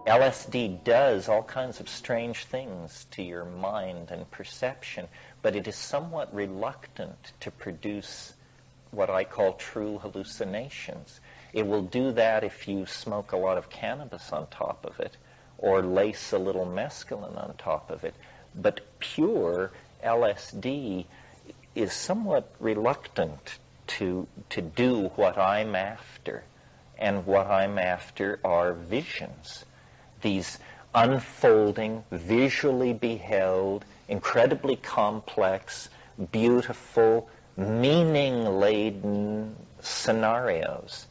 LSD does all kinds of strange things to your mind and perception, but it is somewhat reluctant to produce what I call true hallucinations. It will do that if you smoke a lot of cannabis on top of it, or lace a little mescaline on top of it. But pure LSD is somewhat reluctant to do what I'm after. And what I'm after are visions. These unfolding, visually beheld, incredibly complex, beautiful, meaning-laden scenarios.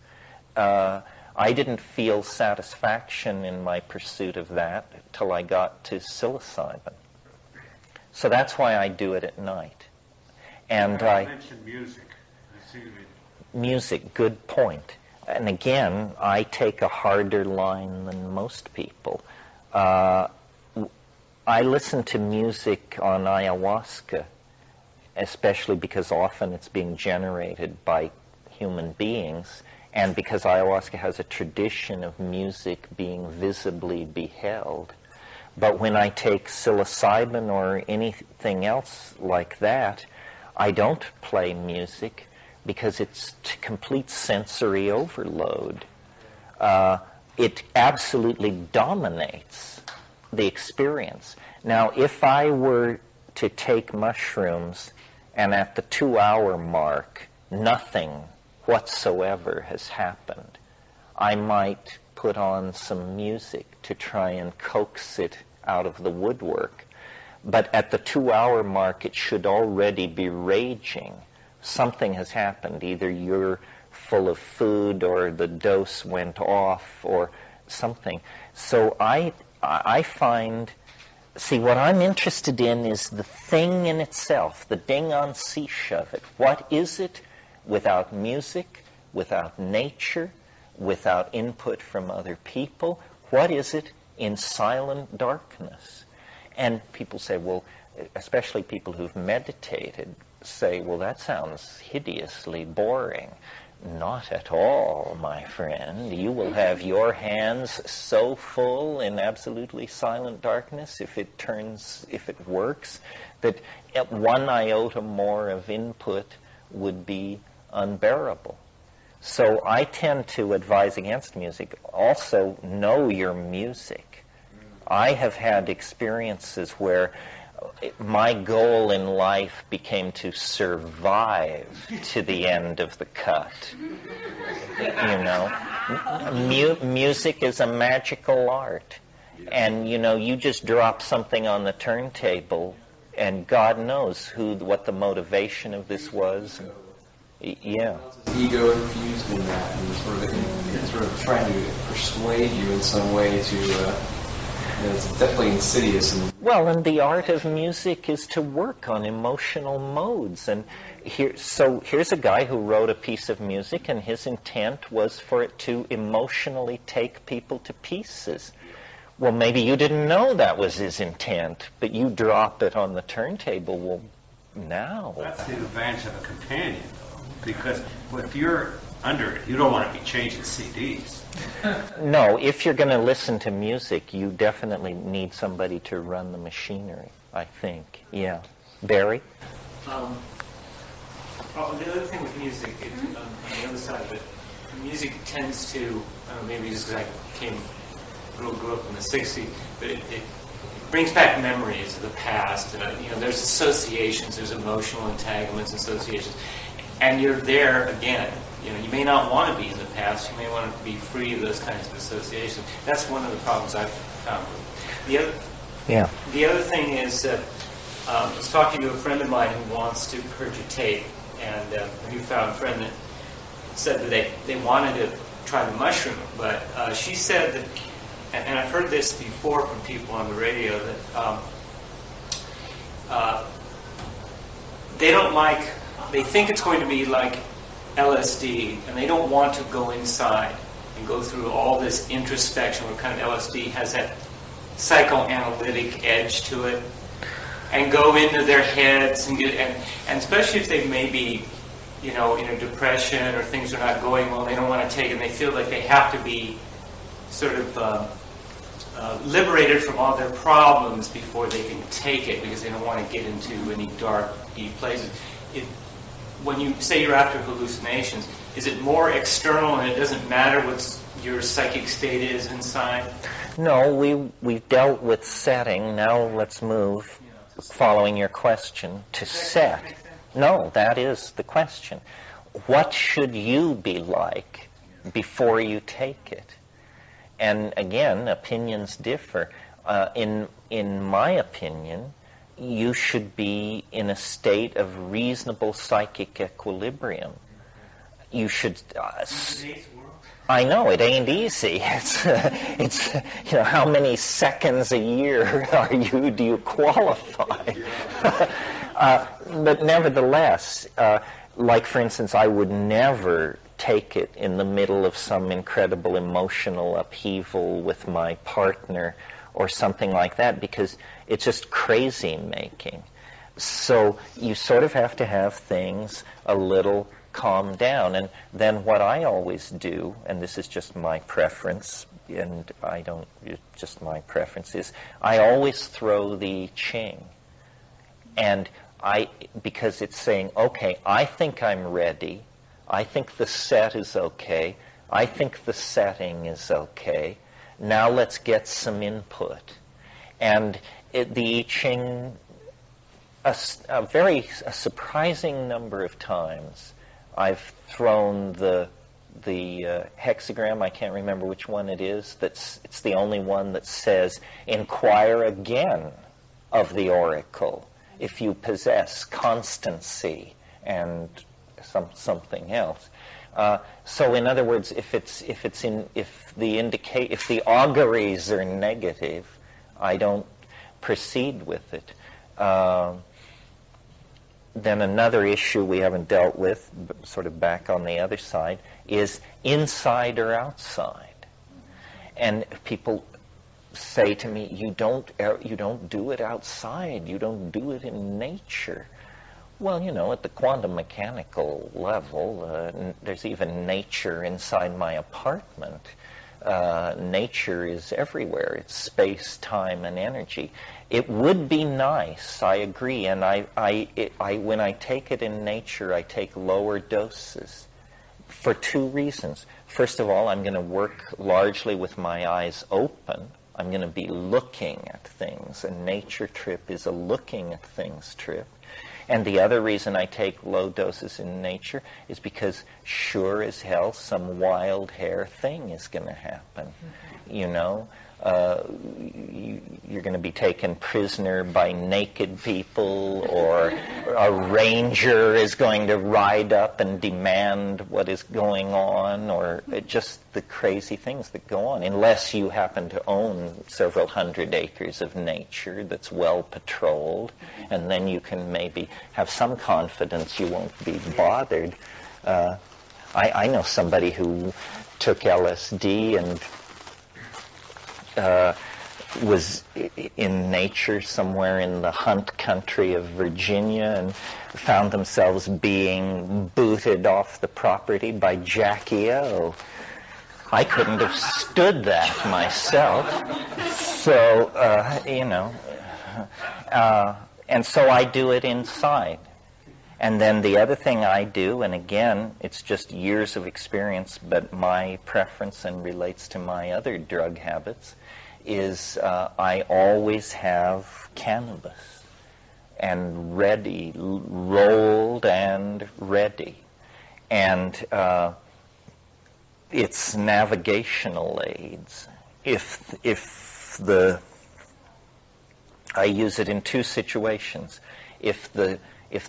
I didn't feel satisfaction in my pursuit of that till I got to psilocybin. So that's why I do it at night. And I mentioned music. Music, good point. And again, I take a harder line than most people. I listen to music on ayahuasca, especially because often it's being generated by human beings, and because ayahuasca has a tradition of music being visibly beheld. But when I take psilocybin or anything else like that, I don't play music because it's complete sensory overload. It absolutely dominates the experience. Now, if I were to take mushrooms and at the 2-hour mark, nothing whatsoever has happened, I might put on some music to try and coax it out of the woodwork. But at the 2-hour mark, it should already be raging. Something has happened. Either you're full of food or the dose went off or something. So I find, see, what I'm interested in is the thing in itself, the ding on sich of it. What is it without music, without nature, without input from other people? What is it in silent darkness? And people say, well, especially people who've meditated, say, well, that sounds hideously boring. Not at all, my friend. You will have your hands so full in absolutely silent darkness if it works, that at 1 iota more of input would be unbearable. So I tend to advise against music. Also, know your music. I have had experiences where my goal in life became to survive to the end of the cut. You know, music is a magical art. And, you know, you just drop something on the turntable, and God knows what the motivation of this was. Yeah. Ego infused in that, and sort of trying to persuade you in some way to. It's definitely insidious. Well, and the art of music is to work on emotional modes. And here's a guy who wrote a piece of music, and his intent was for it to emotionally take people to pieces. Well, maybe you didn't know that was his intent, but you drop it on the turntable. Well, now. That's the advantage of a companion, though, because if you're under it, you don't want to be changing CDs. No, if you're going to listen to music, you definitely need somebody to run the machinery, I think. Yeah. Barry? The other thing with music, on the other side of it, music tends to, maybe just because I grew up in the 60s, but it brings back memories of the past. You know, there's associations, there's emotional entanglements, associations, and you're there again. You know, you may not want to be in the past. You may want to be free of those kinds of associations. That's one of the problems I've found. The other thing is that I was talking to a friend of mine who wants to purge a tape, and a newfound friend that said that they wanted to try the mushroom, but she said that, and I've heard this before from people on the radio, that they think it's going to be like LSD, and they don't want to go inside and go through all this introspection where kind of LSD has that psychoanalytic edge to it, and go into their heads and especially if they may be, you know, in a depression or things are not going well, they don't want to take it, and they feel like they have to be sort of liberated from all their problems before they can take it, because they don't want to get into any dark, deep places. When you say you're after hallucinations, is it more external and it doesn't matter what your psychic state is inside? No, we've dealt with setting. Now let's move, following your question, to set. No, that is the question. What should you be like before you take it? And again, opinions differ. In my opinion, you should be in a state of reasonable psychic equilibrium. You should. I know it ain't easy. It's how many seconds a year do you qualify? But nevertheless, like for instance, I would never take it in the middle of some incredible emotional upheaval with my partner or something like that, because it's just crazy making. So you sort of have to have things a little calm down. And then what I always do, and this is just my preference, and just my preference, is I always throw the Ching. And because it's saying, okay, I think I'm ready, I think the set is okay, I think the setting is okay, now let's get some input. And the I Ching, a surprising number of times, I've thrown the hexagram, I can't remember which one it is, it's the only one that says, inquire again of the oracle if you possess constancy and something else. So in other words, if the auguries are negative, I don't proceed with it. Then another issue we haven't dealt with, sort of back on the other side, is inside or outside. And people say to me, you don't do it outside, you don't do it in nature. Well, at the quantum mechanical level, there's even nature inside my apartment. Nature is everywhere. It's space, time, and energy. It would be nice, I agree, and when I take it in nature, I take lower doses for two reasons. First of all, I'm going to work largely with my eyes open. I'm going to be looking at things. A nature trip is a looking at things trip. And the other reason I take low doses in nature is because sure as hell some wild hair thing is going to happen. You're going to be taken prisoner by naked people, or a ranger is going to ride up and demand what is going on, or just the crazy things that go on, unless you happen to own several hundred acres of nature that's well patrolled, and then you can maybe have some confidence you won't be bothered. I know somebody who took LSD and was in nature somewhere in the Hunt country of Virginia and found themselves being booted off the property by Jackie O. I couldn't have stood that myself. So, and so I do it inside. And then the other thing I do, and again, it's just years of experience, but my preference and relates to my other drug habits, is I always have cannabis, and ready, rolled and ready. And it's navigational aids. I use it in two situations. If the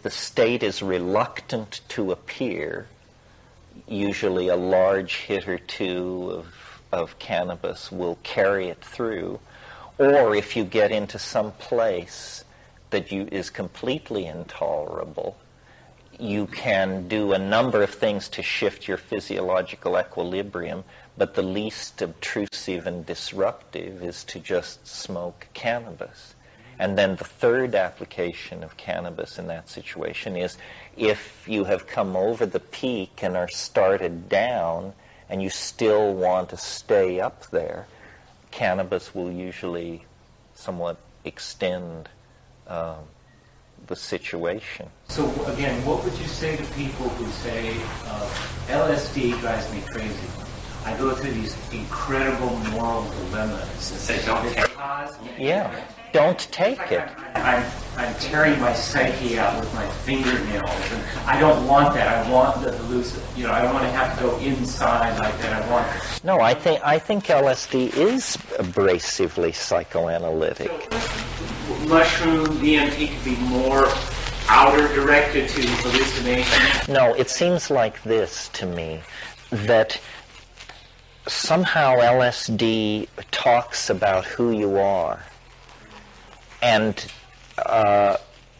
state is reluctant to appear, usually a large hit or two of cannabis will carry it through. Or if you get into some place that is completely intolerable, you can do a number of things to shift your physiological equilibrium, but the least obtrusive and disruptive is to just smoke cannabis. And then the third application of cannabis in that situation is if you have come over the peak and are started down and you still want to stay up there, cannabis will usually somewhat extend the situation. So again, what would you say to people who say, LSD drives me crazy? I go through these incredible moral dilemmas. And say, don't take it. Yeah, don't take it. I'm tearing my psyche out with my fingernails, and I don't want that. I want the elusive. I don't want to have to go inside like that. I want. No, I think LSD is abrasively psychoanalytic. So, mushroom, DMT could be more outer directed to hallucination. No, it seems like this to me, that somehow LSD talks about who you are, and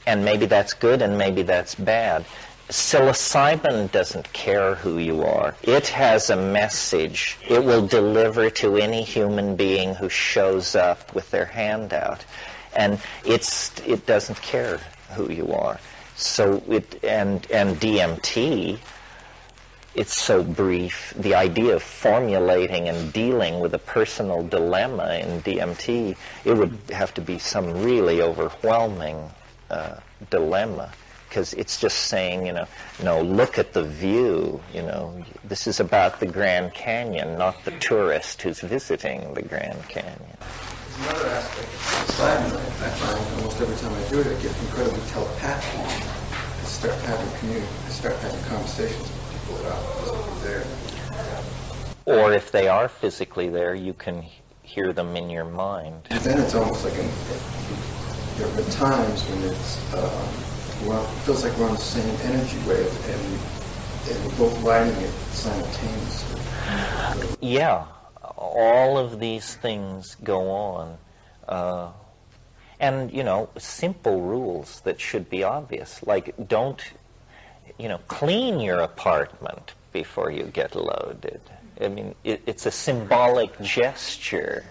maybe that's good and maybe that's bad. Psilocybin doesn't care who you are. It has a message it will deliver to any human being who shows up with their hand out, and it doesn't care who you are. So and DMT, it's so brief. The idea of formulating and dealing with a personal dilemma in DMT, it would have to be some really overwhelming dilemma, because it's just saying, no, look at the view. This is about the Grand Canyon, not the tourist who's visiting the Grand Canyon. There's another aspect of psilocybin I find almost every time I do it, I get incredibly telepathic. I start having conversations with people that are physically there. Or if they are physically there, you can hear them in your mind. And then it's almost like there have been times when it feels like we're on the same energy wave, and we're both riding it simultaneously. Yeah, all of these things go on. And, simple rules that should be obvious, like don't, clean your apartment before you get loaded. I mean, it's a symbolic gesture.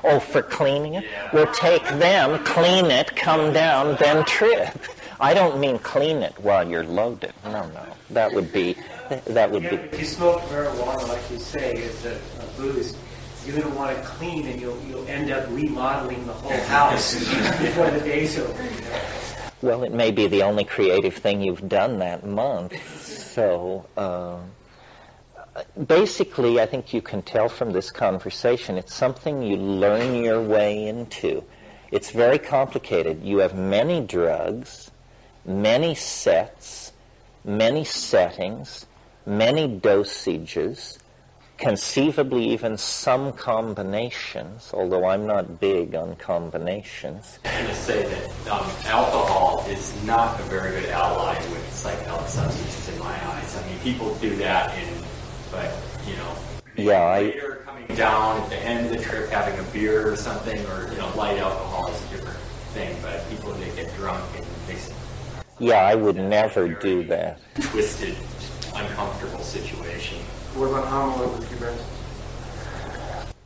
Oh, for cleaning it? Well, take them, clean it, come down, then trip. I don't mean clean it while you're loaded. No. That would be. If you smoke marijuana, like you say, as a Buddhist, you're going to want to clean, and you'll end up remodeling the whole house before the day's over. Well, it may be the only creative thing you've done that month. So, basically, I think you can tell from this conversation, it's something you learn your way into. It's very complicated. You have many drugs, many sets, many settings, many dosages, conceivably even some combinations, although I'm not big on combinations. I'm going to say that alcohol is not a very good ally with psychedelic substances in my eyes. I mean, people do that later coming down at the end of the trip having a beer or something, or, light alcohol is a different thing, but people, they get drunk and they... Yeah, I would never do that. Twisted, uncomfortable situation. What about Hamlet with you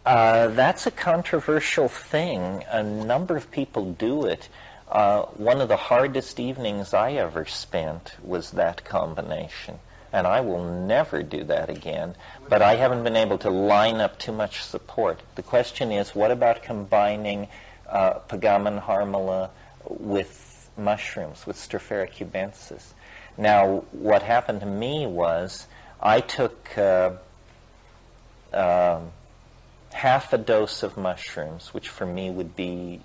guys? That's a controversial thing. A number of people do it. One of the hardest evenings I ever spent was that combination. And I will never do that again. But I haven't been able to line up too much support. The question is, what about combining Pagamen harmala with mushrooms, with Stropharia cubensis? Now, what happened to me was I took half a dose of mushrooms, which for me would be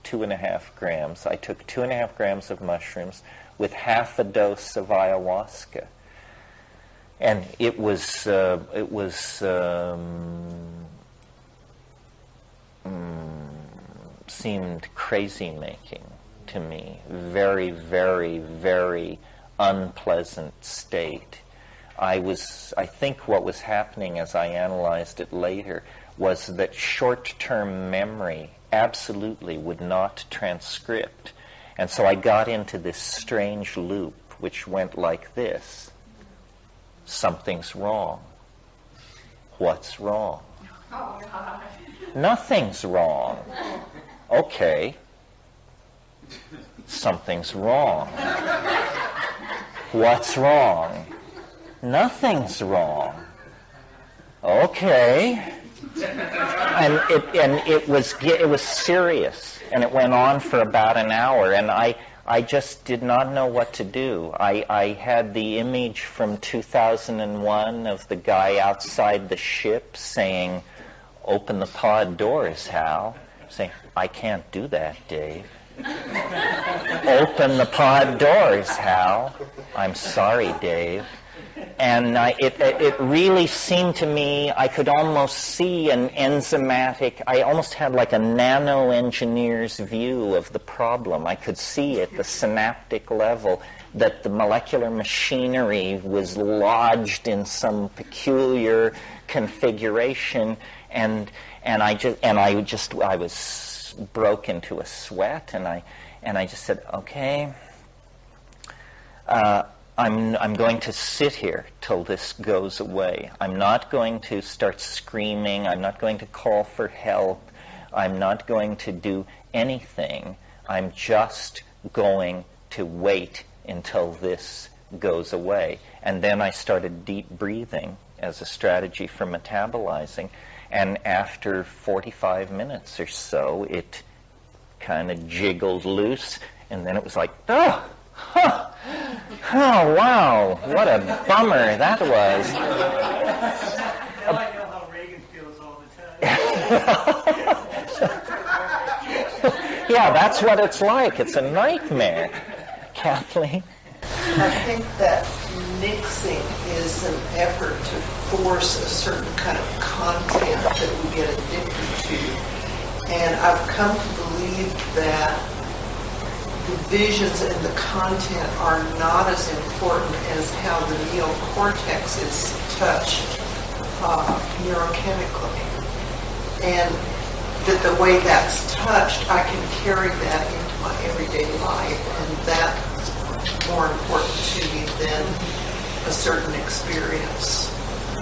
2.5 grams. I took 2.5 grams of mushrooms with half a dose of ayahuasca. And it seemed crazy-making to me. Very, very, very unpleasant state. I think what was happening as I analyzed it later was that short-term memory absolutely would not transcript. And so I got into this strange loop which went like this. Something's wrong. What's wrong? Oh, God. Nothing's wrong. Okay. Something's wrong. What's wrong? Nothing's wrong. Okay. And it was serious, and it went on for about an hour, and I just did not know what to do. I had the image from 2001 of the guy outside the ship saying, "Open the pod doors, Hal." Saying, "I can't do that, Dave." "Open the pod doors, Hal." "I'm sorry, Dave." And it really seemed to me, I could almost see an enzymatic, I almost had like a nano-engineer's view of the problem. I could see at the synaptic level that the molecular machinery was lodged in some peculiar configuration, and I was broke into a sweat, and I just said, "Okay, I'm going to sit here till this goes away. I'm not going to start screaming. I'm not going to call for help. I'm not going to do anything. I'm just going to wait until this goes away." And then I started deep breathing as a strategy for metabolizing. And after 45 minutes or so, it kind of jiggled loose, and then it was like, "Oh, huh. Oh, wow, what a bummer that was." Now I know how Reagan feels all the time. Yeah, that's what it's like. It's a nightmare. Kathleen? I think that mixing is an effort to force a certain kind of content that we get addicted to. And I've come to believe that the visions and the content are not as important as how the neocortex is touched neurochemically. And that the way that's touched, I can carry that into my everyday life, and that's more important to me than a certain experience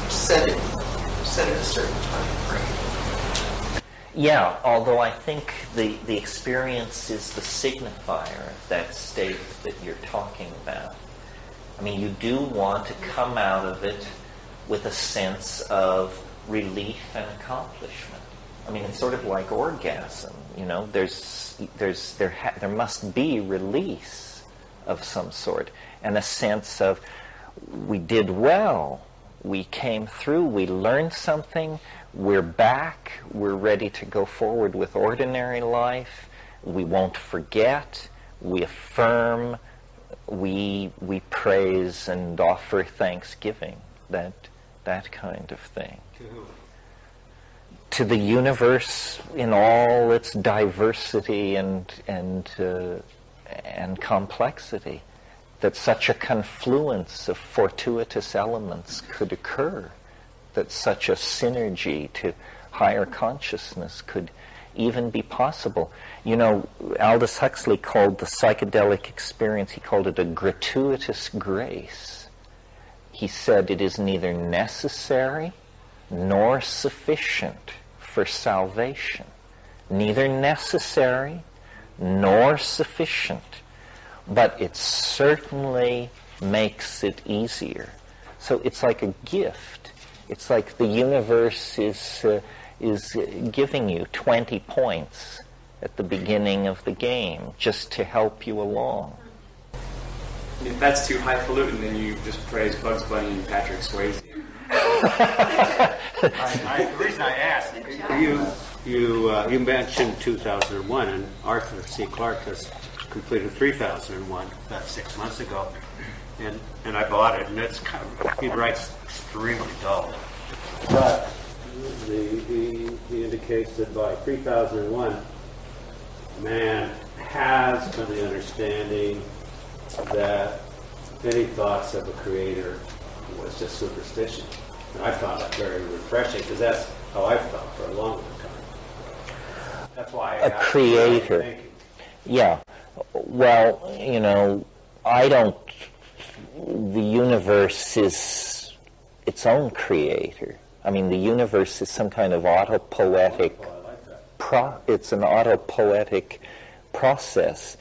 set in a certain time frame. Yeah, although I think the experience is the signifier of that state that you're talking about. I mean, you do want to come out of it with a sense of relief and accomplishment. I mean, it's sort of like orgasm, you know. There must be release of some sort, and a sense of, we did well, we came through, we learned something, we're back, we're ready to go forward with ordinary life, we won't forget, we affirm, we praise and offer thanksgiving, that kind of thing. To who? To the universe in all its diversity and complexity, that such a confluence of fortuitous elements could occur, that such a synergy to higher consciousness could even be possible. You know, Aldous Huxley called the psychedelic experience, he called it a gratuitous grace. He said it is neither necessary nor sufficient for salvation. Neither necessary nor sufficient, but it certainly makes it easier. So it's like a gift. It's like the universe is giving you 20 points at the beginning of the game just to help you along. If that's too highfalutin, then you just praise Bugs Bunny and Patrick Swayze. The reason I asked, you mentioned 2001, and Arthur C. Clarke has completed 3001 about 6 months ago, and I bought it, and it's kind of, he writes extremely dull, but he indicates that by 3001, man has come to the understanding that any thoughts of a creator was just superstition. And I found that very refreshing, because that's how I've thought for a long time. That's why a creator. Yeah. Well, you know, the universe is its own creator. I mean, the universe is some kind of autopoetic, it's an autopoetic process.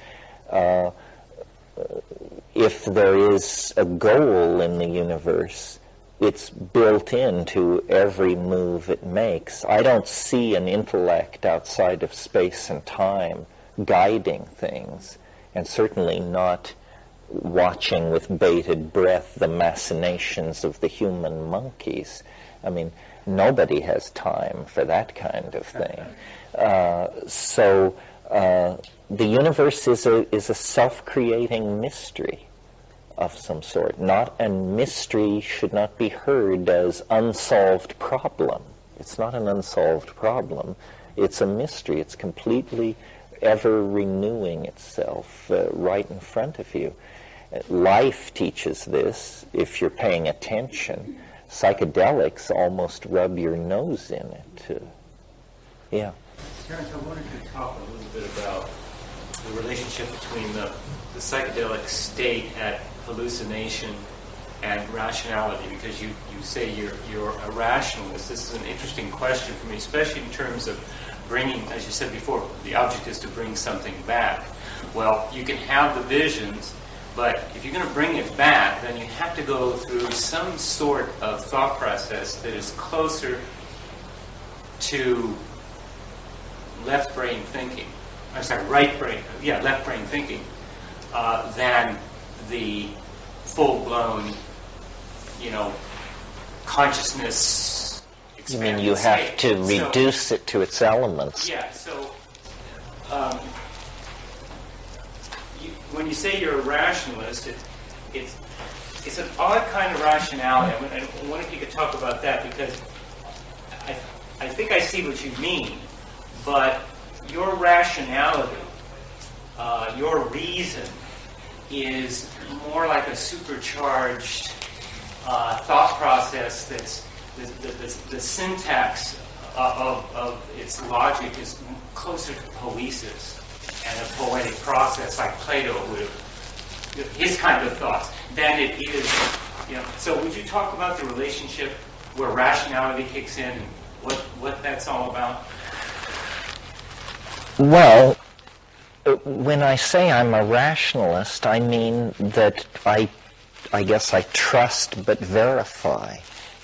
If there is a goal in the universe, it's built into every move it makes. I don't see an intellect outside of space and time guiding things, and certainly not watching with bated breath the machinations of the human monkeys. I mean, nobody has time for that kind of thing. So the universe is a self-creating mystery of some sort. And mystery should not be heard as unsolved problem. It's not an unsolved problem. It's a mystery. It's completely ever renewing itself right in front of you. Life teaches this if you're paying attention. Psychedelics almost rub your nose in it. Yeah. Terence, I wanted to talk a little bit about the relationship between the psychedelic state at hallucination and rationality, because you say you're a rationalist. This is an interesting question for me, especially in terms of bringing, as you said before, the object is to bring something back. Well, you can have the visions, but if you're going to bring it back, then you have to go through some sort of thought process that is closer to left brain thinking. I'm sorry, left brain thinking, than the full-blown, consciousness. You mean you have to reduce it to its elements? Yeah. So when you say you're a rationalist, it's an odd kind of rationality. I wonder if you could talk about that, because I think I see what you mean, but your rationality, your reason, is more like a supercharged thought process that's the syntax of its logic is closer to poesis and a poetic process like Plato would have, his kind of thoughts, than it is, So would you talk about the relationship where rationality kicks in and what that's all about? Well, when I say I'm a rationalist, I mean that I guess I trust but verify.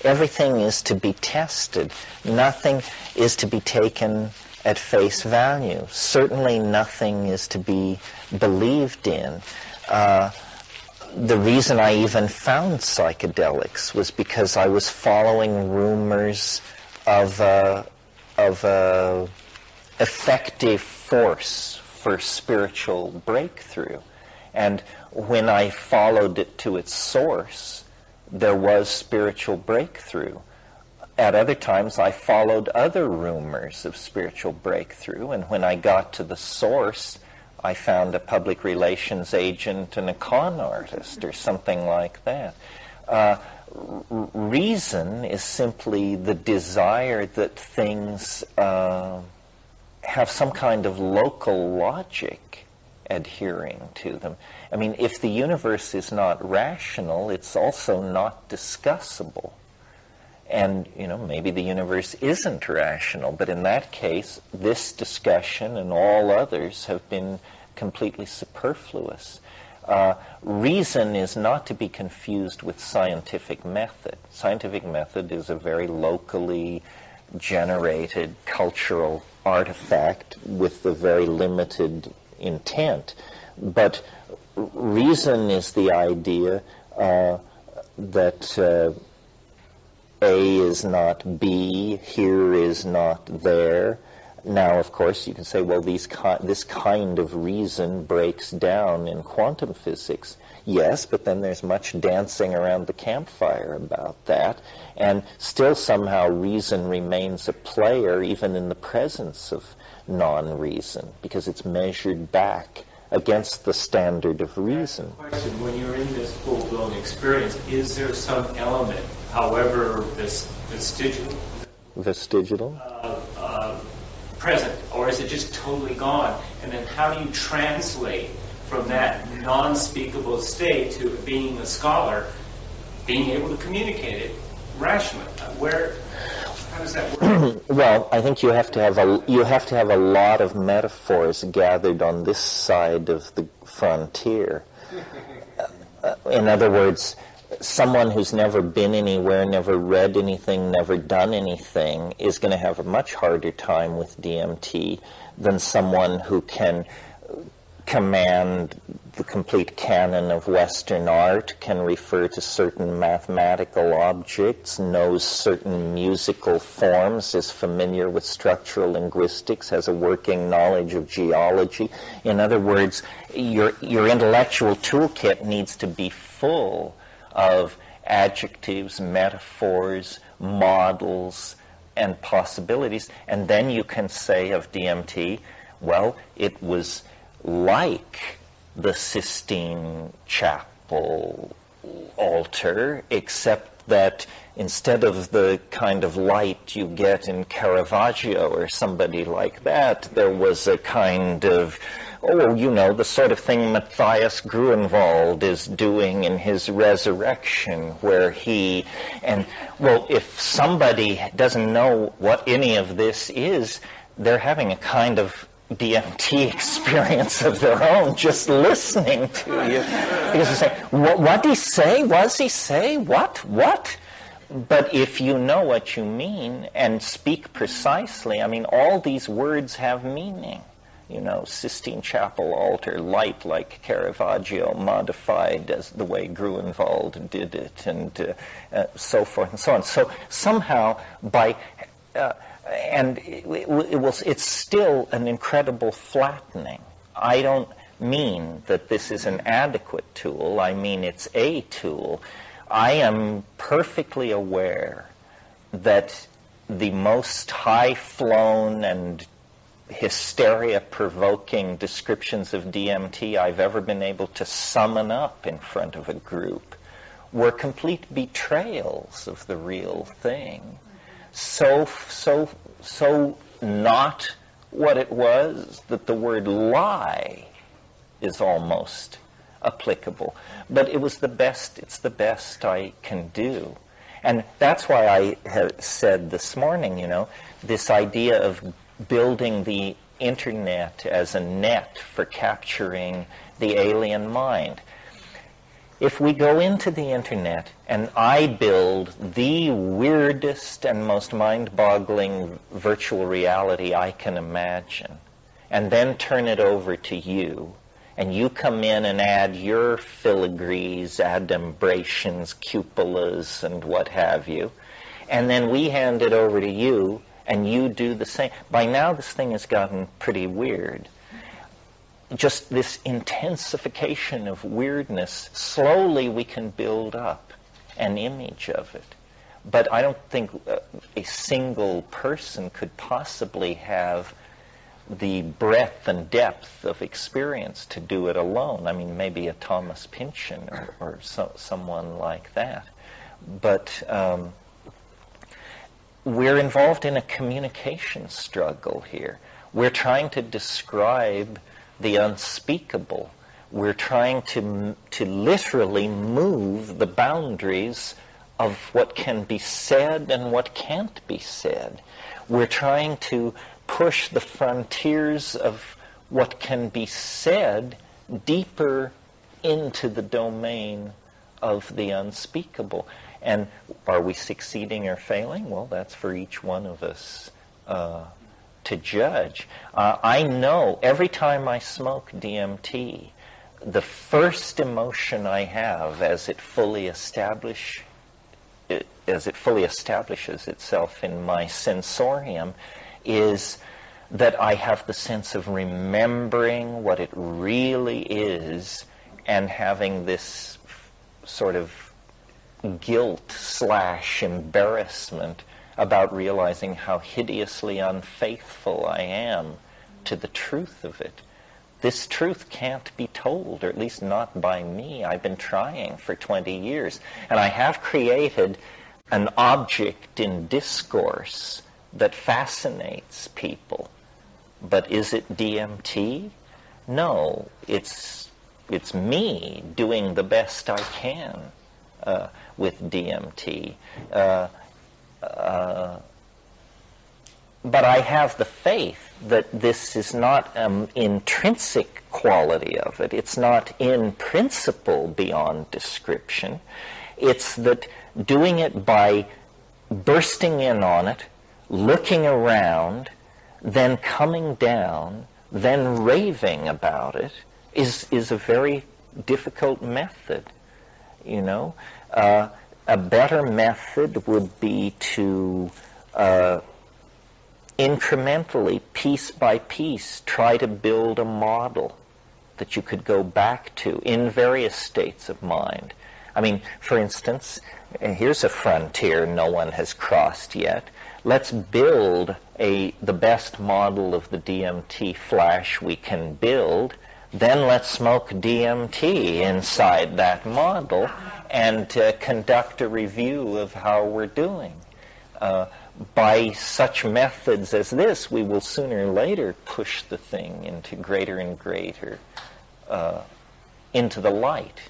Everything is to be tested. Nothing is to be taken at face value. Certainly nothing is to be believed in. The reason I even found psychedelics was because I was following rumors of effective force for spiritual breakthrough. And when I followed it to its source, there was spiritual breakthrough. At other times, I followed other rumors of spiritual breakthrough, and when I got to the source, I found a public relations agent and a con artist or something like that. Reason is simply the desire that things have some kind of local logic adhering to them. I mean, if the universe is not rational, it's also not discussable. And, maybe the universe isn't rational, but in that case, this discussion and all others have been completely superfluous. Reason is not to be confused with scientific method. Scientific method is a very locally generated cultural artifact with a very limited intent. But reason is the idea that A is not B, here is not there. Now, of course, you can say, well, this kind of reason breaks down in quantum physics. Yes, but then there's much dancing around the campfire about that. And still somehow reason remains a player even in the presence of non-reason, because it's measured back against the standard of reason. Question: when you're in this full-blown experience, is there some element, however vestigial, present, or is it just totally gone? And then how do you translate from that non-speakable state to being a scholar, being able to communicate it rationally? How does that work? Well, I think you have to have a lot of metaphors gathered on this side of the frontier. In other words, someone who's never been anywhere, never read anything, never done anything is going to have a much harder time with DMT than someone who can command the complete canon of Western art, can refer to certain mathematical objects, knows certain musical forms, is familiar with structural linguistics, has a working knowledge of geology. In other words, your intellectual toolkit needs to be full of adjectives, metaphors, models, and possibilities. And then you can say of DMT, well, it was like the Sistine Chapel altar, except that instead of the kind of light you get in Caravaggio or somebody like that, there was a kind of, the sort of thing Matthias Gruenwald is doing in his Resurrection, where if somebody doesn't know what any of this is, they're having a kind of DMT experience of their own just listening to you. Because they say, what did he say? Was he say? What? But if you know what you mean and speak precisely, all these words have meaning. Sistine Chapel altar, light like Caravaggio, modified as the way Gruenwald did it, and so forth and so on. So somehow it's still an incredible flattening. I don't mean that this is an adequate tool. I mean it's a tool. I am perfectly aware that the most high-flown and hysteria-provoking descriptions of DMT I've ever been able to summon up in front of a group were complete betrayals of the real thing. So not what it was that the word lie is almost applicable. But it's the best I can do. And that's why I have said this morning, this idea of building the internet as a net for capturing the alien mind. If we go into the internet and I build the weirdest and most mind-boggling virtual reality I can imagine, and then turn it over to you, and you come in and add your filigrees, adumbrations, cupolas, and what have you, and then we hand it over to you, and you do the same. By now, this thing has gotten pretty weird. Just this intensification of weirdness, slowly we can build up an image of it. But I don't think a single person could possibly have the breadth and depth of experience to do it alone. Maybe a Thomas Pynchon or someone like that. But we're involved in a communication struggle here. We're trying to describe the unspeakable. We're trying to literally move the boundaries of what can be said and what can't be said. We're trying to push the frontiers of what can be said deeper into the domain of the unspeakable. And are we succeeding or failing? Well, that's for each one of us to judge. I know every time I smoke DMT, the first emotion I have as it fully establishes itself in my sensorium is that I have the sense of remembering what it really is and having this sort of guilt/embarrassment about realizing how hideously unfaithful I am to the truth of it. This truth can't be told, or at least not by me. I've been trying for 20 years, and I have created an object in discourse that fascinates people. But is it DMT? No, it's me doing the best I can with DMT. But I have the faith that this is not an intrinsic quality of it. It's not in principle beyond description. It's that doing it by bursting in on it, looking around, then coming down, then raving about it is a very difficult method, you know. A better method would be to incrementally, piece by piece, try to build a model that you could go back to in various states of mind. I mean, for instance, here's a frontier no one has crossed yet. Let's build the best model of the DMT flash we can build. Then let's smoke DMT inside that model and conduct a review of how we're doing. By such methods as this, we will sooner or later push the thing into greater and greater, into the light,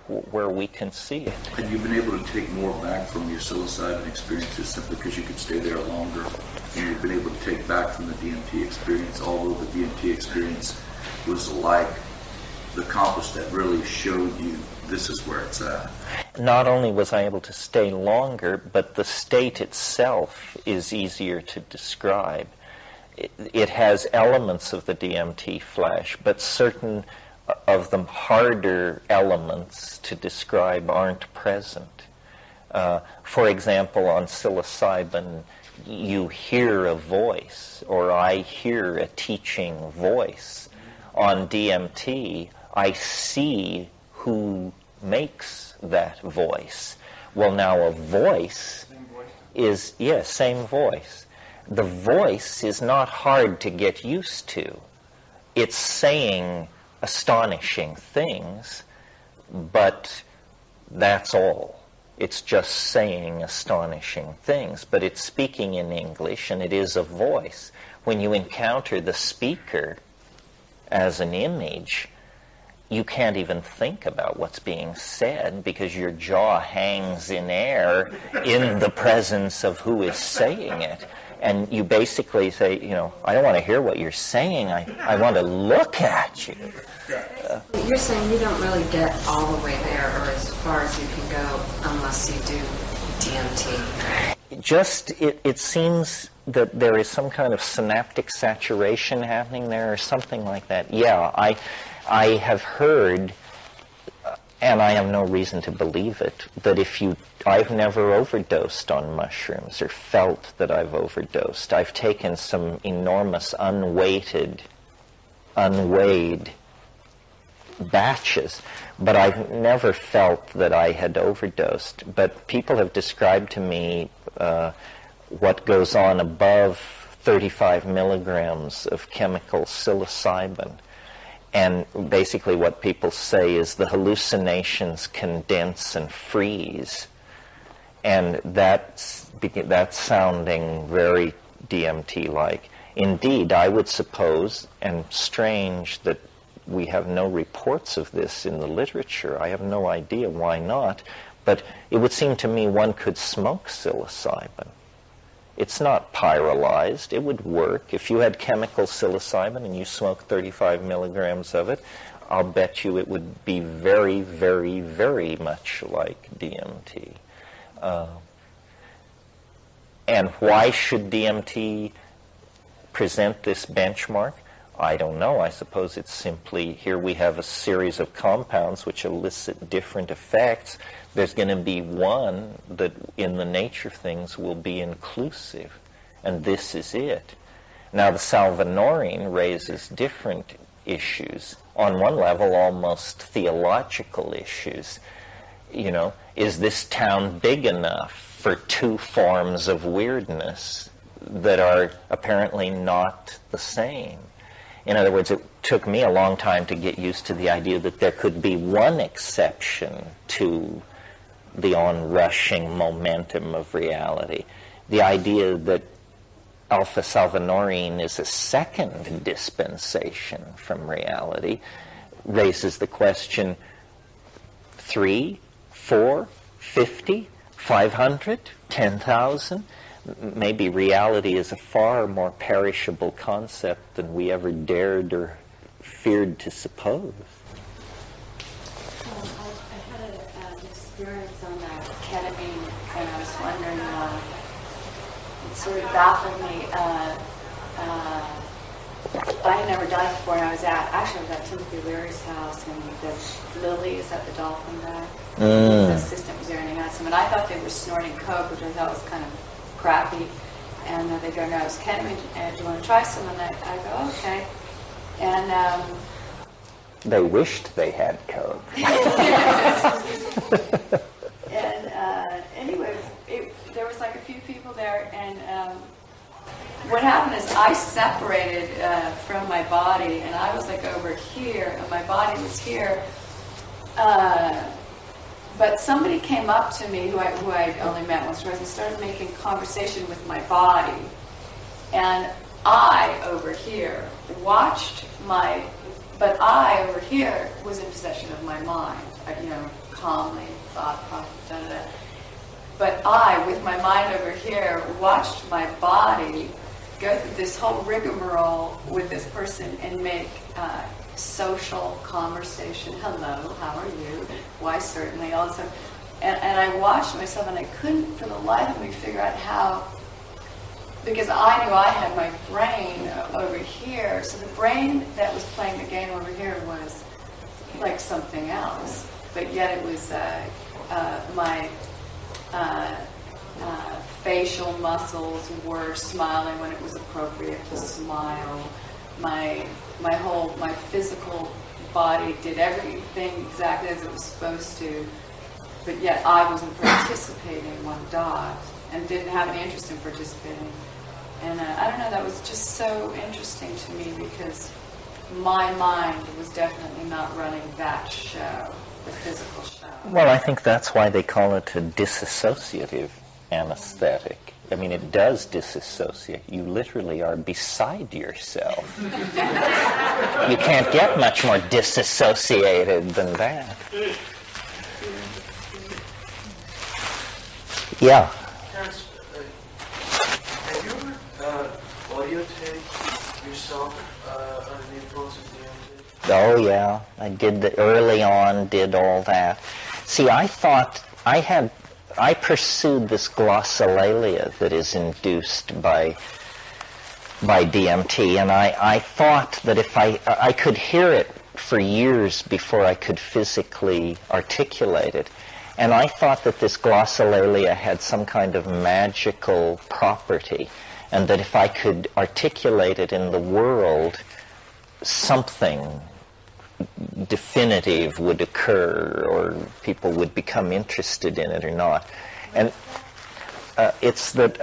where we can see it. Have you been able to take more back from your psilocybin experiences simply because you could stay there longer? And you've been able to take back from the DMT experience, although the DMT experience was like the compass that really showed you this is where it's at? Not only was I able to stay longer, but the state itself is easier to describe. It has elements of the DMT flash, but certain of the harder elements to describe aren't present. For example, on psilocybin, you hear a voice, or I hear a teaching voice. On DMT, I see who makes that voice. Well, now a voice is, yes, same voice. The voice is not hard to get used to. It's saying astonishing things, but that's all. It's just saying astonishing things, but it's speaking in English, and it is a voice. When you encounter the speaker as an image, you can't even think about what's being said because your jaw hangs in air in the presence of who is saying it. And you basically say, you know, I don't want to hear what you're saying. I want to look at you. You're saying you don't really get all the way there or as far as you can go unless you do DMT. It seems that there is some kind of synaptic saturation happening there or something like that. Yeah, I have heard, and I have no reason to believe it, that I've never overdosed on mushrooms or felt that I've overdosed. I've taken some enormous unweighed batches, but I've never felt that I had overdosed. But people have described to me what goes on above 35 milligrams of chemical psilocybin. And basically what people say is the hallucinations condense and freeze. And that's sounding very DMT-like. Indeed, I would suppose, and strange that we have no reports of this in the literature. I have no idea why not. But it would seem to me one could smoke psilocybin. It's not pyrolyzed. It would work. If you had chemical psilocybin and you smoked 35 milligrams of it, I'll bet you it would be very, very, very much like DMT. And why should DMT present this benchmark? I don't know. I suppose it's simply here we have a series of compounds which elicit different effects. There's going to be one that in the nature of things will be inclusive, and this is it. Now the salvanorine raises different issues. On one level, almost theological issues. You know, is this town big enough for two forms of weirdness that are apparently not the same? In other words, it took me a long time to get used to the idea that there could be one exception to the onrushing momentum of reality. The idea that alpha salvanorine is a second dispensation from reality raises the question, 3, 4, 50, 500, 10,000? Maybe reality is a far more perishable concept than we ever dared or feared to suppose. I had an experience on that wondering, it sort of baffled me. I had never died before, and I was at Timothy Leary's house, and the Lily is at the Dolphin Guy. The assistant was there, and he had some, and I thought they were snorting coke, which I thought was kind of crappy. And they go, no, it's ketamine, and do you want to try some? And I go, okay. And they wished they had coke. And anyway, there was like a few people there, and what happened is I separated from my body, and I was like over here, and my body was here. But somebody came up to me who I only met once or twice and started making conversation with my body. And I, over here, watched but I, over here, was in possession of my mind. Calmly thought, da da da. But I, with my mind over here, watched my body go through this whole rigmarole with this person and make social conversation. Hello, how are you? Why, certainly, all this stuff. And I watched myself, and I couldn't for the life of me figure out how, because I knew I had my brain over here, so the brain that was playing the game over here was like something else, but yet it was my facial muscles were smiling when it was appropriate to smile. My physical body did everything exactly as it was supposed to, but yet I wasn't participating one dot and didn't have any interest in participating. And I don't know, that was just so interesting to me because my mind was definitely not running that show, the physical show. Well, I think that's why they call it a dissociative anesthetic. I mean, it does disassociate. You literally are beside yourself. You can't get much more disassociated than that. Yeah. Terence, have you ever audio taped yourself under the influence of DMT? Oh, yeah. I did early on, did all that. See, I thought I pursued this glossolalia that is induced by DMT, and I thought that if I could hear it for years before I could physically articulate it, and I thought that this glossolalia had some kind of magical property, and that if I could articulate it in the world, something definitive would occur, or people would become interested in it or not. And it's that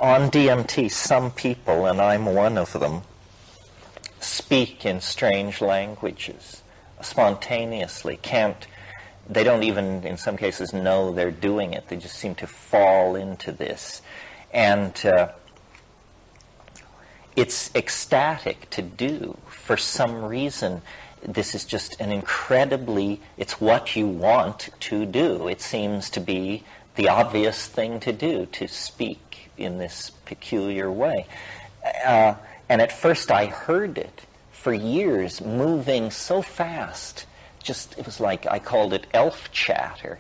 on DMT, some people, and I'm one of them, speak in strange languages spontaneously. They don't even, in some cases, know they're doing it. They just seem to fall into this. And it's ecstatic to do. For some reason, this is just it's what you want to do. It seems to be the obvious thing to do, to speak in this peculiar way. And at first I heard it for years, moving so fast. It was like, I called it elf chatter.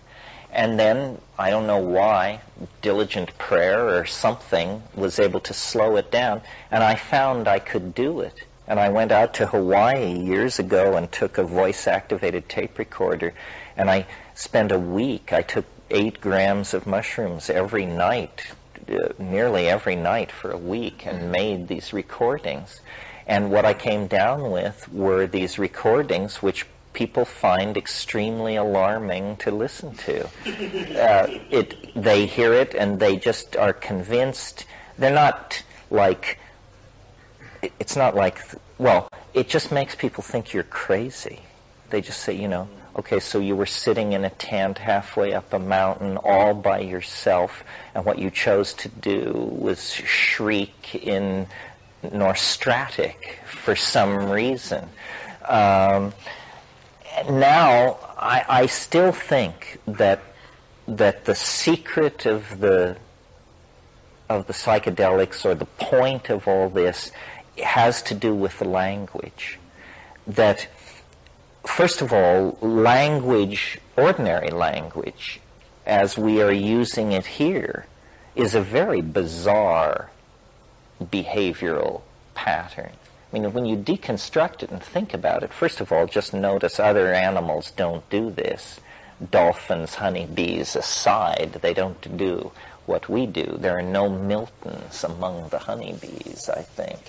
And then, I don't know why, diligent prayer or something was able to slow it down, and I found I could do it. And I went out to Hawaii years ago and took a voice-activated tape recorder, and I spent a week. I took 8 grams of mushrooms every night, nearly every night for a week, and made these recordings. And what I came down with were these recordings which people find extremely alarming to listen to. They hear it and they just are convinced. They're not like... It's not like, well, it just makes people think you're crazy. They just say, okay, so you were sitting in a tent halfway up a mountain all by yourself, and what you chose to do was shriek in Nostratic for some reason. Now, I still think that the secret of the psychedelics, or the point of all this, has to do with the language. That, first of all, ordinary language, as we are using it here is a very bizarre behavioral pattern. I mean, when you deconstruct it and think about it, first of all, just notice other animals don't do this. Dolphins, honeybees aside, they don't do what we do. There are no Miltons among the honeybees, I think.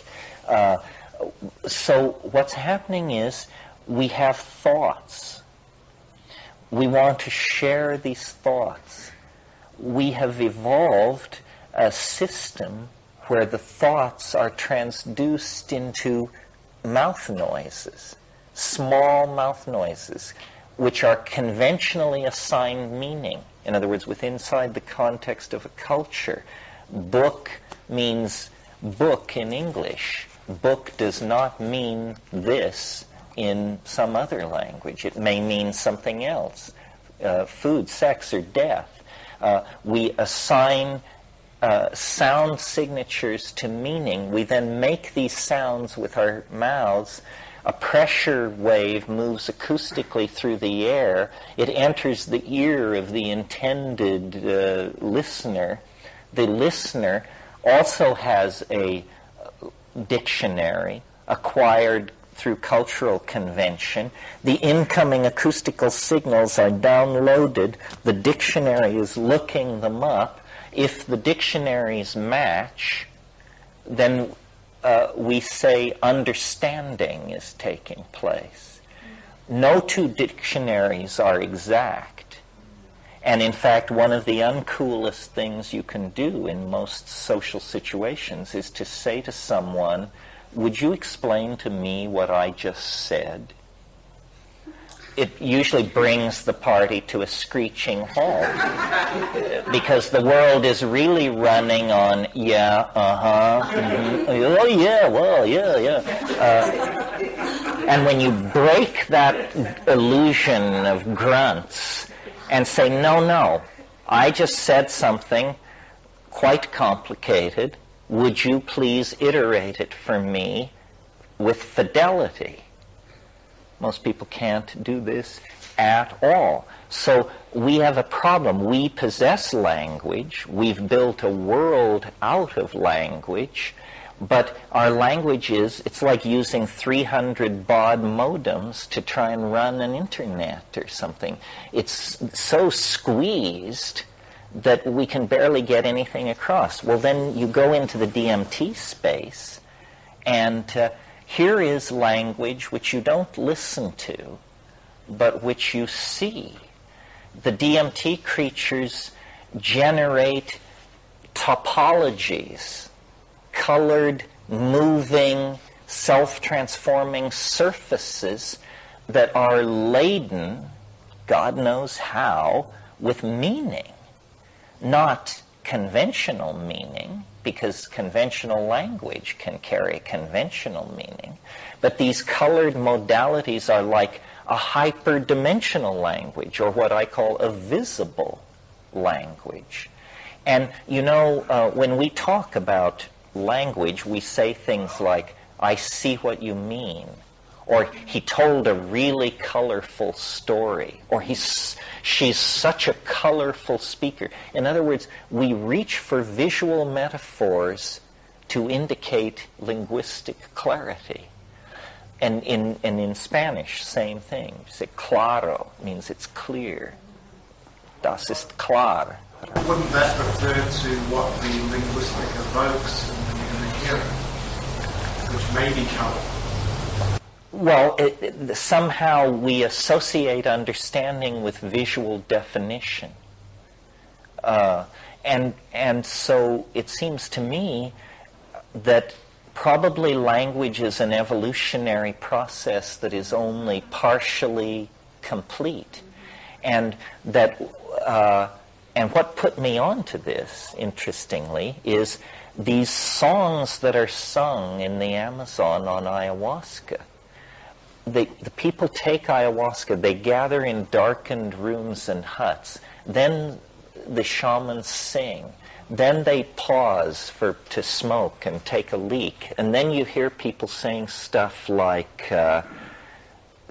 So what's happening is we have thoughts. We want to share these thoughts. We have evolved a system where the thoughts are transduced into mouth noises, small mouth noises, which are conventionally assigned meaning. In other words, inside the context of a culture, book means book in English. Book does not mean this in some other language. It may mean something else, food, sex, or death. We assign sound signatures to meaning. We then make these sounds with our mouths. A pressure wave moves acoustically through the air. It enters the ear of the intended listener. The listener also has a dictionary acquired through cultural convention. The incoming acoustical signals are downloaded. The dictionary is looking them up. If the dictionaries match, then we say understanding is taking place. No two dictionaries are exact. And in fact, one of the uncoolest things you can do in most social situations is to say to someone, would you explain to me what I just said? It usually brings the party to a screeching halt because the world is really running on, yeah, oh yeah, well, yeah. And when you break that illusion of grunts and say, no, I just said something quite complicated. Would you please iterate it for me with fidelity? Most people can't do this at all. So we have a problem. We possess language. We've built a world out of language. But our language it's like using 300 baud modems to try and run an internet or something. It's so squeezed that we can barely get anything across. Well, then you go into the DMT space, and here is language which you don't listen to, but which you see. The DMT creatures generate topologies, colored, moving, self-transforming surfaces that are laden, God knows how, with meaning. Not conventional meaning, because conventional language can carry conventional meaning. But these colored modalities are like a hyperdimensional language, or what I call a visible language. And when we talk about language, we say things like, I see what you mean, or he told a really colorful story, or she's such a colorful speaker. In other words, we reach for visual metaphors to indicate linguistic clarity. And in Spanish, same thing. You say claro means it's clear. Das ist klar. Wouldn't that refer to what the linguistic evokes in the hearer, which may be colorful? Well, somehow we associate understanding with visual definition. And so it seems to me that probably language is an evolutionary process that is only partially complete. And that and what put me onto this, interestingly, is these songs that are sung in the Amazon on ayahuasca. The people take ayahuasca, they gather in darkened rooms and huts. Then the shamans sing. Then they pause to smoke and take a leak. And then you hear people saying stuff like,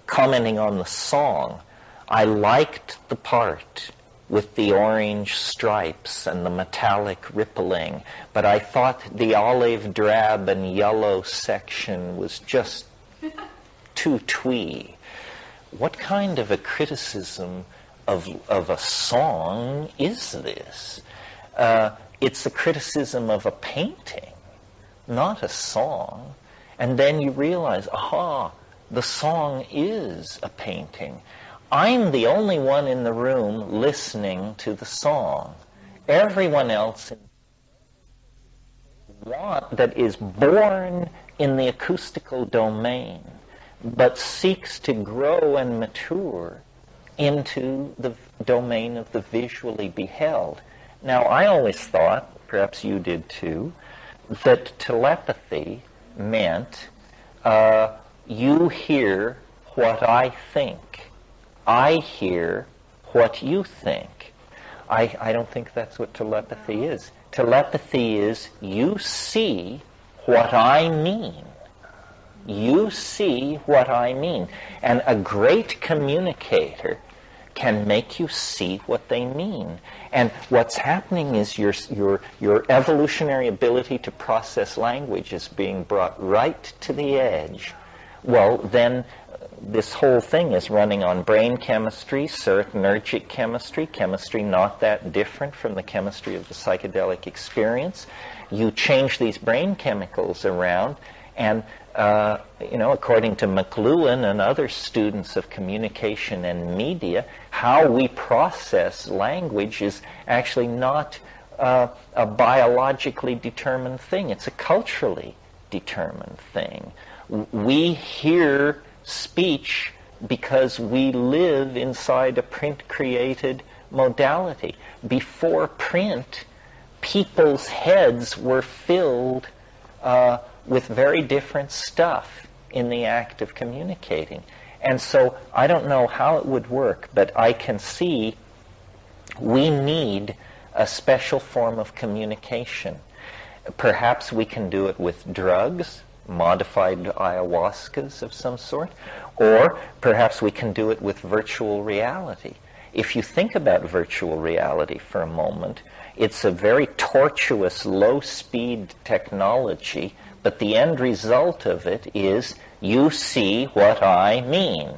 commenting on the song, I liked the part with the orange stripes and the metallic rippling, but I thought the olive drab and yellow section was just too twee. What kind of a criticism of a song is this? It's a criticism of a painting, not a song. And then you realize, aha, the song is a painting. I'm the only one in the room listening to the song. Everyone else that is born in the acoustical domain, but seeks to grow and mature into the domain of the visually beheld. Now, I always thought, perhaps you did too, that telepathy meant you hear what I think. I hear what you think. I don't think that's what telepathy is. Telepathy is you see what I mean. You see what I mean. And a great communicator can make you see what they mean. And what's happening is your evolutionary ability to process language is being brought right to the edge. Well, then this whole thing is running on brain chemistry, serotonergic chemistry, chemistry not that different from the chemistry of the psychedelic experience. You change these brain chemicals around, and according to McLuhan and other students of communication and media, how we process language is actually not a biologically determined thing. It's a culturally determined thing. We hear speech because we live inside a print-created modality. Before print, people's heads were filled with very different stuff in the act of communicating. And so I don't know how it would work, but I can see we need a special form of communication. Perhaps we can do it with drugs, modified ayahuascas of some sort, or perhaps we can do it with virtual reality. If you think about virtual reality for a moment, it's a very tortuous, low-speed technology, but the end result of it is you see what I mean.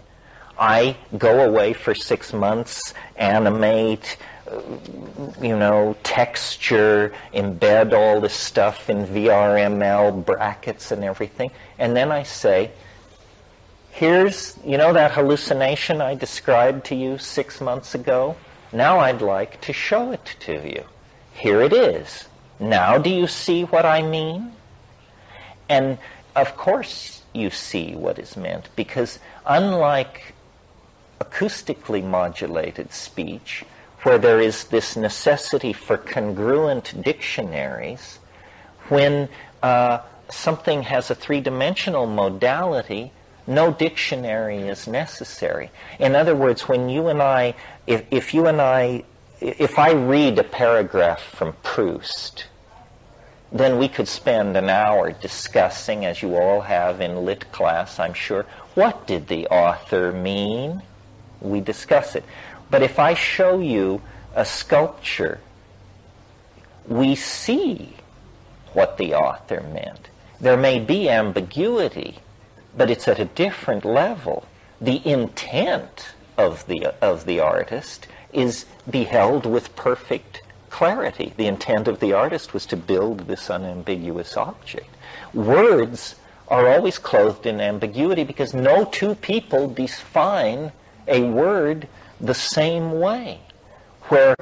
I go away for 6 months, animate, texture, embed all this stuff in VRML brackets and everything, and then I say, here's, that hallucination I described to you 6 months ago? Now I'd like to show it to you. Here it is. Now do you see what I mean? And of course you see what is meant, because unlike acoustically modulated speech, where there is this necessity for congruent dictionaries, when something has a three-dimensional modality, no dictionary is necessary. In other words, when you and I, if I read a paragraph from Proust, then we could spend an hour discussing, as you all have in lit class, I'm sure, what did the author mean? We discuss it. But if I show you a sculpture, we see what the author meant. There may be ambiguity, but it's at a different level. The intent of the artist is beheld with perfect clarity. The intent of the artist was to build this unambiguous object. Words are always clothed in ambiguity because no two people define a word the same way. Where,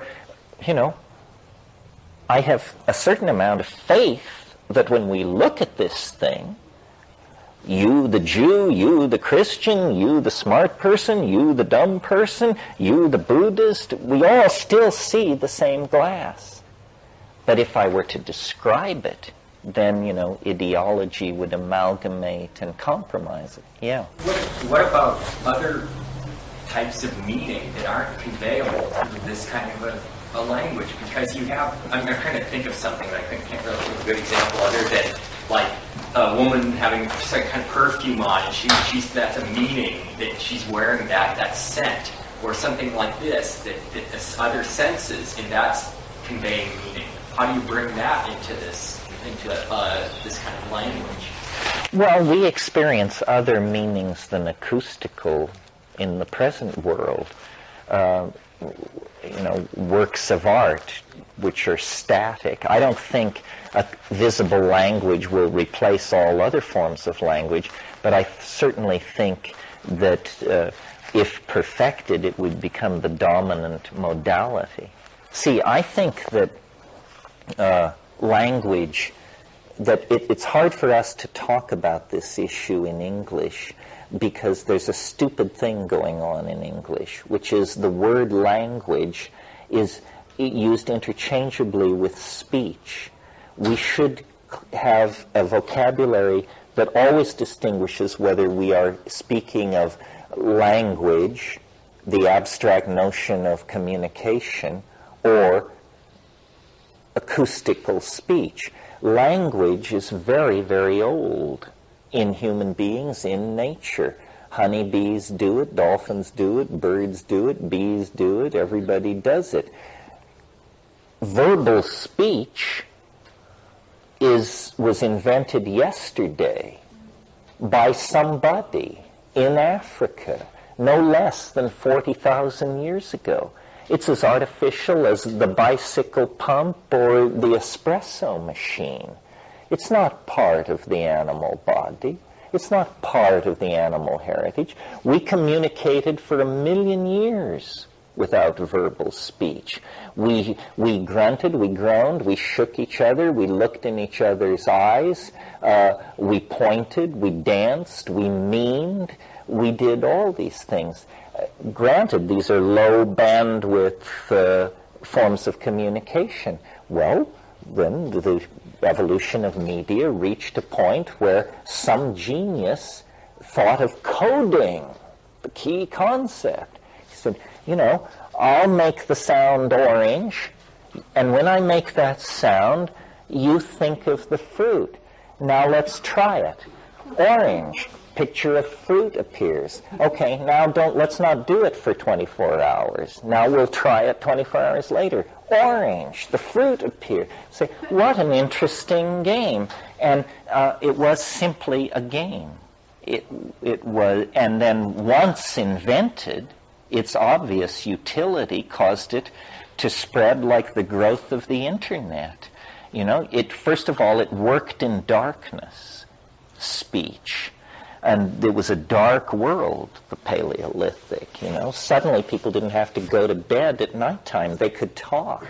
I have a certain amount of faith that when we look at this thing, you the Jew, you the Christian, you the smart person, you the dumb person, you the Buddhist, we all still see the same glass. But if I were to describe it, then, ideology would amalgamate and compromise it. Yeah. What about other types of meaning that aren't conveyable through this kind of a language? Because you have, I'm trying to think of something that I can't really think of a good example other than, like, a woman having just like kind of perfume on, and she's that's a meaning that she's wearing that scent. or something like this, that other senses, and that's conveying meaning. How do you bring that into this kind of language? Well, we experience other meanings than acoustical in the present world. Works of art which are static. I don't think a visible language will replace all other forms of language, but I certainly think that if perfected, it would become the dominant modality. See, I think that language, that it's hard for us to talk about this issue in English because there's a stupid thing going on in English, which is the word language is used interchangeably with speech. We should have a vocabulary that always distinguishes whether we are speaking of language, the abstract notion of communication, or acoustical speech. Language is very, very old in human beings, in nature. Honeybees do it, dolphins do it, birds do it, bees do it, everybody does it. Verbal speech was invented yesterday by somebody in Africa, no less than 40,000 years ago. It's as artificial as the bicycle pump or the espresso machine. It's not part of the animal body. It's not part of the animal heritage. We communicated for 1 million years without verbal speech. We grunted, we groaned, we shook each other, we looked in each other's eyes, we pointed, we danced, we memed, we did all these things. Granted, these are low bandwidth forms of communication. Well, then the evolution of media reached a point where some genius thought of coding, the key concept. He said, I'll make the sound orange, and when I make that sound, you think of the fruit. Now let's try it. Orange. Picture of fruit appears. Okay, now let's not do it for 24 hours. Now we'll try it 24 hours later. Orange, the fruit appeared. Say, what an interesting game. And it was simply a game. It was, and then once invented, its obvious utility caused it to spread like the growth of the internet. First of all, it worked in darkness, speech. And it was a dark world, the Paleolithic, Suddenly people didn't have to go to bed at nighttime. They could talk.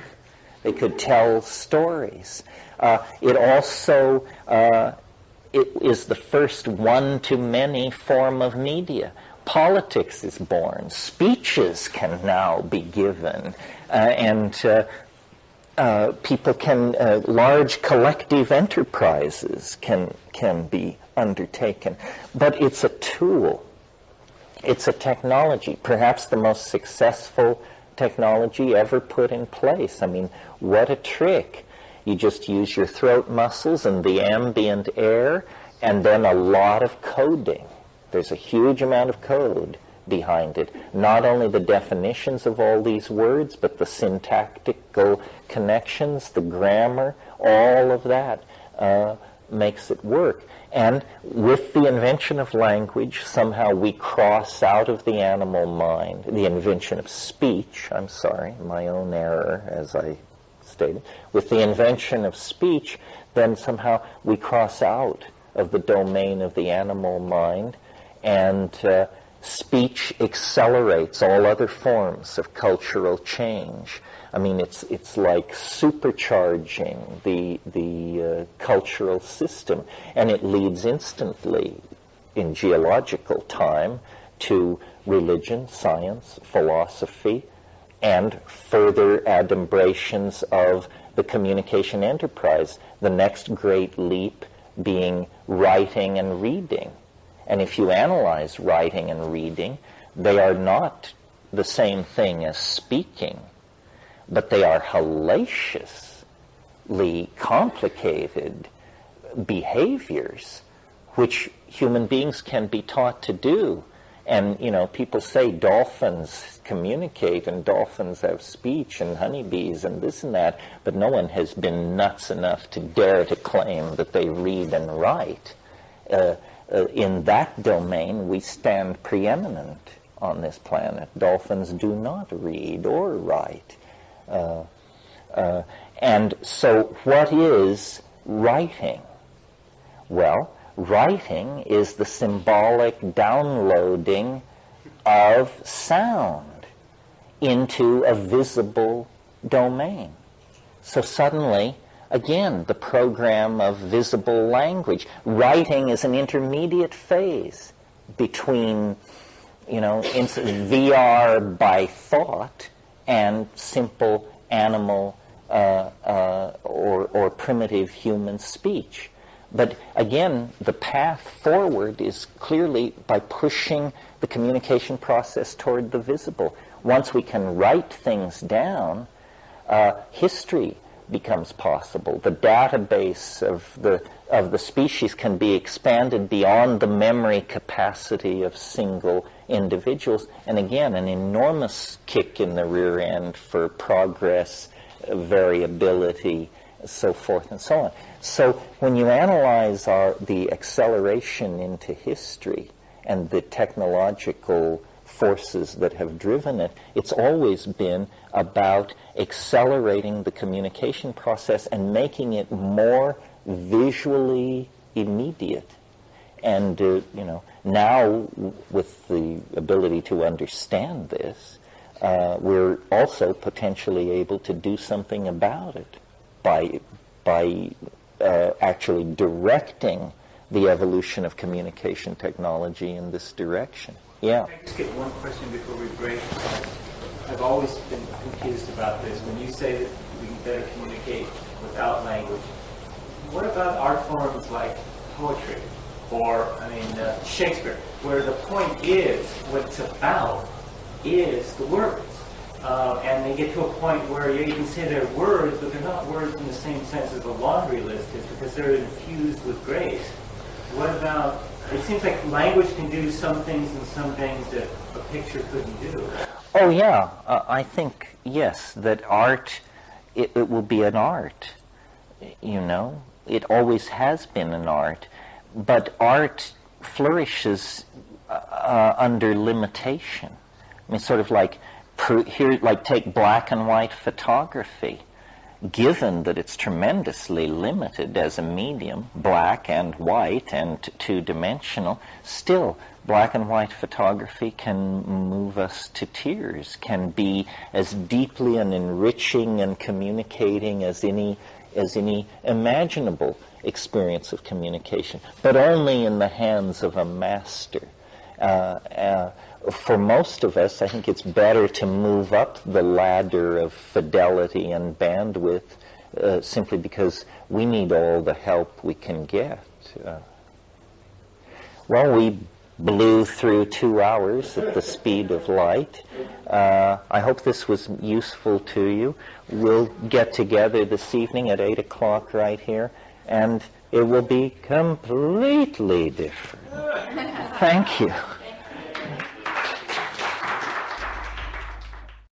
They could tell stories. It also it is the first one-to-many form of media. Politics is born. Speeches can now be given. And people can, large collective enterprises can be undertaken. But it's a tool. It's a technology, perhaps the most successful technology ever put in place. I mean, what a trick. You just use your throat muscles and the ambient air, and then a lot of coding. There's a huge amount of code behind it. Not only the definitions of all these words, but the syntactical connections, the grammar, all of that makes it work. And with the invention of language, somehow we cross out of the animal mind, the invention of speech, I'm sorry, my own error, as I stated. With the invention of speech, then somehow we cross out of the domain of the animal mind, and speech accelerates all other forms of cultural change. I mean, it's like supercharging the cultural system, and it leads instantly in geological time to religion, science, philosophy, and further adumbrations of the communication enterprise. The next great leap being writing and reading. And if you analyze writing and reading, they are not the same thing as speaking, but they are hellaciously complicated behaviors which human beings can be taught to do. And, you know, people say dolphins communicate and dolphins have speech and honeybees and this and that, but no one has been nuts enough to dare to claim that they read and write. In that domain, we stand preeminent on this planet. Dolphins do not read or write. And so what is writing? Well, writing is the symbolic downloading of sound into a visible domain. So suddenly, again, the program of visible language. Writing is an intermediate phase between, you know, VR by thought and simple animal or primitive human speech. But again, the path forward is clearly by pushing the communication process toward the visible. Once we can write things down, history becomes possible. The database of the species can be expanded beyond the memory capacity of single individuals. And again, an enormous kick in the rear end for progress, variability, so forth and so on. So when you analyze the acceleration into history and the technological forces that have driven it, it's always been about accelerating the communication process and making it more visually immediate. And you know, now with the ability to understand this, we're also potentially able to do something about it by actually directing the evolution of communication technology in this direction. Yeah. Can I just get one question before we break? I've always been confused about this. When you say that we can better communicate without language, what about art forms like poetry or, Shakespeare, where the point is, what it's about is the words? And they get to a point where you can say they're words, but they're not words in the same sense as a laundry list is, because they're infused with grace. What about, it seems like language can do some things and some things that a picture couldn't do. Oh yeah, I think, yes, that art, it will be an art, you know. It always has been an art, but art flourishes under limitation. I mean, sort of like, here, like take black and white photography. Given that it's tremendously limited as a medium, black and white and two-dimensional, still black and white photography can move us to tears, can be as deeply and enriching and communicating as any imaginable experience of communication, but only in the hands of a master. For most of us, I think it's better to move up the ladder of fidelity and bandwidth simply because we need all the help we can get. Well, we blew through 2 hours at the speed of light. I hope this was useful to you. We'll get together this evening at 8 o'clock right here, and it will be completely different. Thank you.